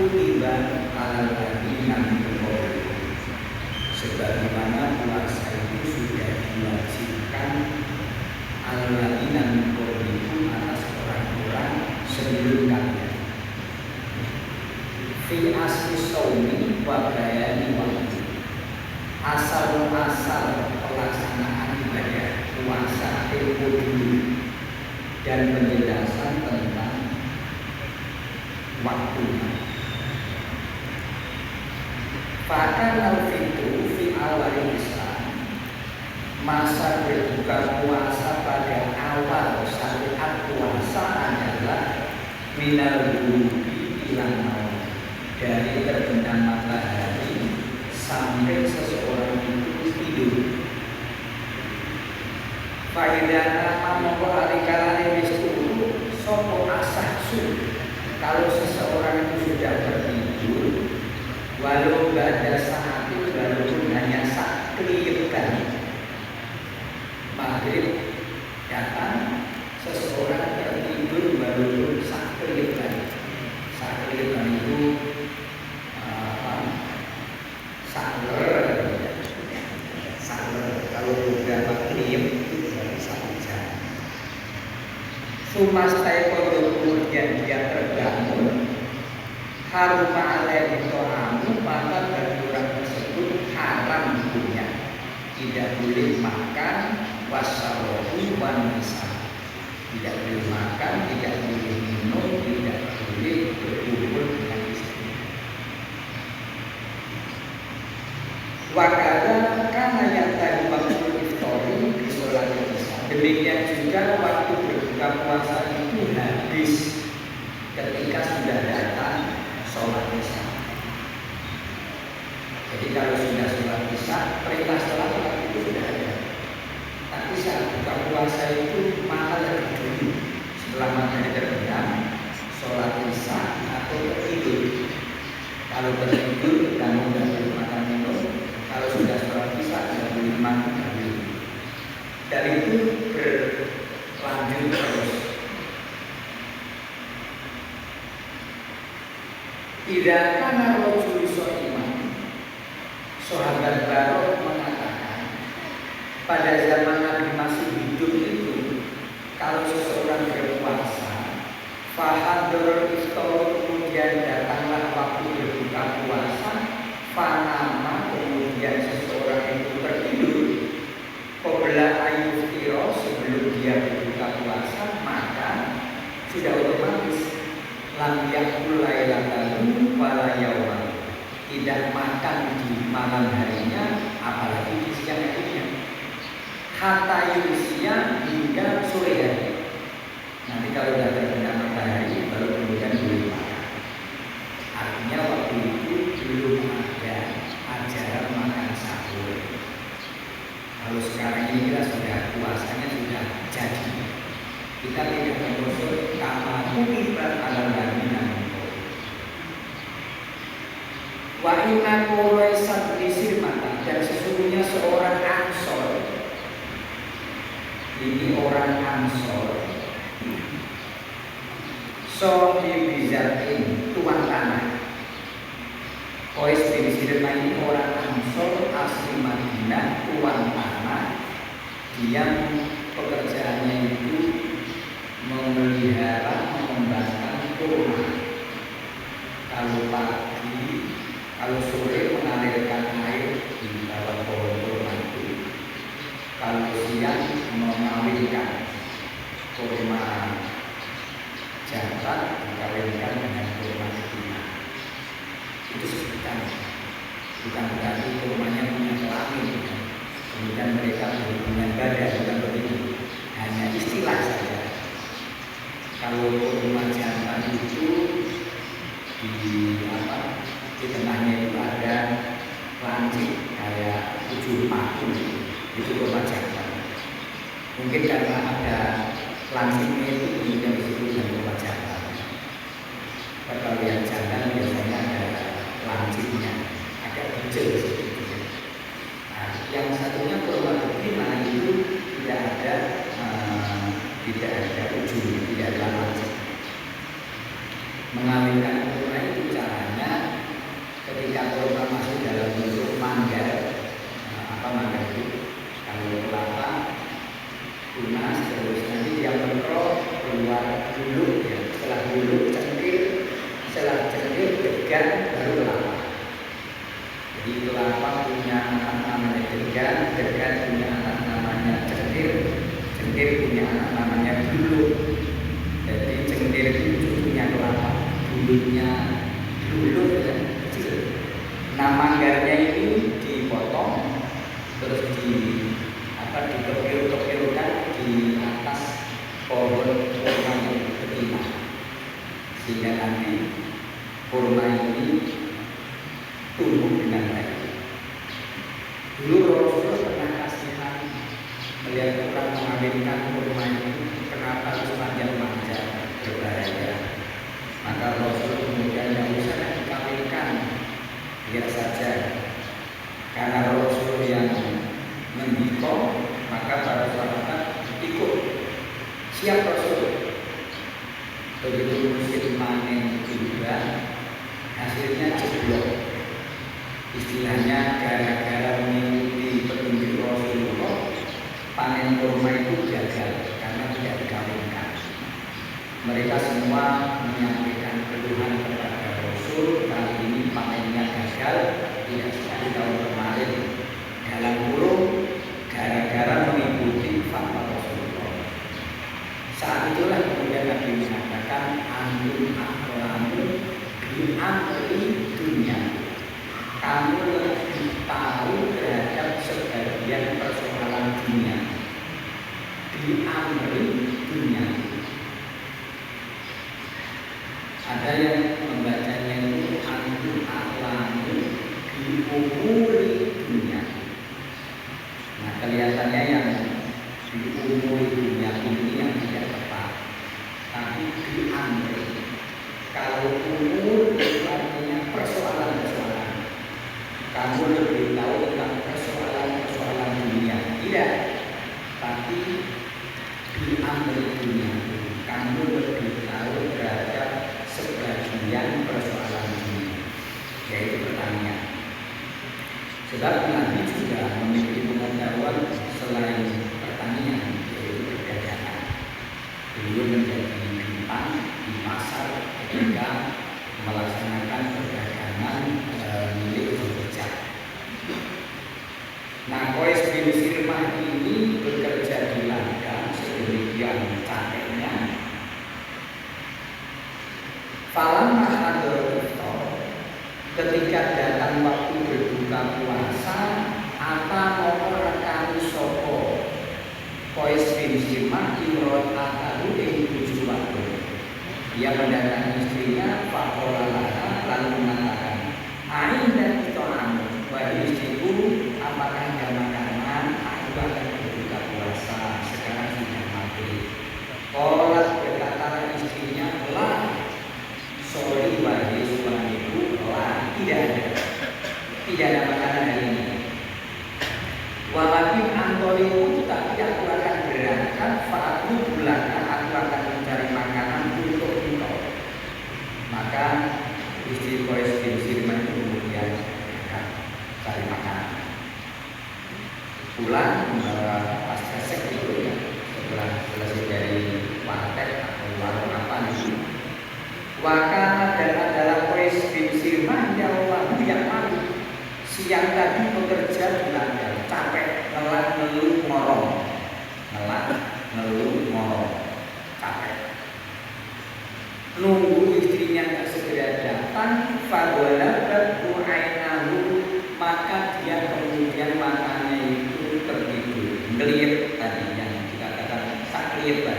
kutiba alal ladzina min qablikum, sebagaimana puasa itu sudah diwajibkan alal ladzina min qablikum atas orang-orang sebelum kalian. Fi asli shaumi wa bayani waktu, asal-asal pelaksanaan ibadah puasa itu dulu dan penjelasan tentang waktunya. Bahkan al-fitru fi awal Islam, masa berbuka puasa pada awal syariat puasa adalah minal ghurubi ilan maut, dari terbenam matahari sampai seseorang itu tidur. Faidana mampu alikalane wis turu sapa asahsu, kalau seseorang itu sudah tertidur, walau gak ada saat itu, walaupun hanya sak kliyep kali maghrib datang, seseorang tertidur walaupun sak kliyep kali. Sak kliyep kali itu saler, kalau beberapa kliyep itu dari 1 jam. Sumastai kodo, kemudian dia terbangun, haruma alaihi ta'amu, maka bagi orang tersebut haram hukumnya, tidak boleh makan, wasarohu wan nisa, tidak boleh makan, tidak boleh minum, tidak boleh berkumpul dengan istri. Wakada karena yang tadi waktu iftori di sholat isya, demikian juga waktu berbuka puasa itu habis ketika sudah datang sholat isya. Jadi kalau sudah sholat isya, perintah sholat itu sudah ada. Tapi saat buka puasa itu maka lebih dulu, setelah matahari terbenam, sholat isya atau tertidur. Kalau tertidur dan tidak boleh makan minum, kalau sudah sholat isya tidak boleh makan minum. Dan itu berlanjut terus. Tidak karena rojul iman, sahabat Barok mengatakan pada zaman Nabi masih hidup itu, kalau seseorang berpuasa, fahador iftar, kemudian datanglah waktu berbuka puasa, fanama, kemudian seseorang itu tertidur, qabla ayyuftira, sebelum dia berbuka puasa, maka sudah otomatis lam yakul lailatahu wala yawma, tidak makan di malam harinya apalagi di siang harinya, hatta yusia, hingga sore hari. Nanti kalau sudah terbenam matahari baru kemudian boleh makan. Artinya waktu itu belum ada ajaran makan sahur. Kalau sekarang ini kita sudah puasanya sudah jadi, kita tidak mengusul kama kutiba alal ladzina min qablikum. Wa inna quraisyan disirmatan, dan sesungguhnya seorang Ansor, ini orang Ansor, sohibi zatin, tuan tanah. Qais bin Sirma ini orang Ansor asli Madinah, tuan tanah, yang pekerjaannya itu memelihara, mengembangkan kurma. Kalau pagi, kalau sore mengalirkan air di bawah pohon kurma itu. Kalau siang mengawinkan kurma jantan, dikawinkan dengan kurma betina. Itu sebutan, bukan berarti kurmanya punya kelamin, kemudian mereka berhubungan badan, bukan begitu. Hanya istilah saja. Kalau kurma jantan itu di tengahnya itu ada lancip kayak ujung paku, itu kurma jantan. Mungkin karena ada lancipnya itu kemudian disebut dengan kurma jantan. Kalau yang jantan biasanya ada lancipnya, agak kecil sedikit. Nah, yang satunya kurma betina itu tidak ada ujung, tidak ada lancip. Mengawinkan kurma itu caranya mulutnya dulu ya, kecil. Nah manggarnya ini dipotong terus dikepil-kepilkan di atas pohon kurma yang betina, sehingga nanti kurma ini tumbuh dengan baik. Dulu Rasul pernah kasihan melihat orang mengawinkan kurma itu, kenapa harus panjang-panjang berbahaya. Maka Rasul kemudian yang usah dikawinkan, biar saja. Karena Rasul yang mendikong, maka para sahabat ikut. Siap Rasul. Begitu musim panen juga, hasilnya jeblok. Istilahnya gara-gara mengikuti petunjuk Rasulullah, panen kurma itu gagal karena tidak dikawinkan. Mereka semua menyampaikan keluhan kepada Rasul, kali ini panennya gagal, tidak seperti tahun kemarin. Dalam kurung gara-gara mengikuti fatwa Rasulullah. Saat itulah kemudian Nabi mengatakan antum a'lamu bi amri dunia. Kamu lebih tahu terhadap sebagian persoalan dunia. Bi amri dunia. Ada yang membacanya itu antum a'lamu bi umuri dunia. Nah kelihatannya yang di umur dunia ini yang tidak tepat, tapi diambil. Kalau umur itu artinya persoalan-persoalan. Kamu lebih tahu tentang persoalan-persoalan dunia, tidak. Tapi diambil dunia. Kamu lebih tahu terhadap sebagian persoalan dunia, yaitu pertanian. Sebab Nabi juga memiliki pengetahuan selain pertanian, yaitu perdagangan. Beliau menjadi bintang di pasar ketika melaksanakan perdagangan milik Khadijah. Nah, Qais bin Sirmah ini bekerja di ladang sedemikian capeknya. Falamma hadar iftar, ketika datang waktu berbuka puasa, apa nomor rekan sopo Qais bin Sirmah imrot atahu ing tujuh waktu. Dia mendatangi istrinya, faqala laha, lalu mengatakan, "Ainda ito'amu, wahai istriku, apakah ada makanan? Aku akan berbuka puasa, sekarang sudah maghrib." Qalat, berkata istrinya, "La, sorry wahai suamiku, la, tidak ada makanan hari ini. Walakin antoliku, tapi aku akan berangkat, fa'atu bulana, aku akan mencari makanan untuk engkau." Maka istri Qais bin Sirmah kemudian akan cari makanan. Pulang membawa pas resep itu ya, setelah selesai dari warteg atau warung apa itu. Wakana dan adalah Qais bin Sirmah yang malu. Siang tadi bekerja di ladang, capek, ngelak ngeluh ngorong, capek. Nunggu istrinya tak segera datang, fadwala berbu'ainahu, maka dia kemudian matanya itu tertidur, ngeliat tadi yang dikatakan sakliyat.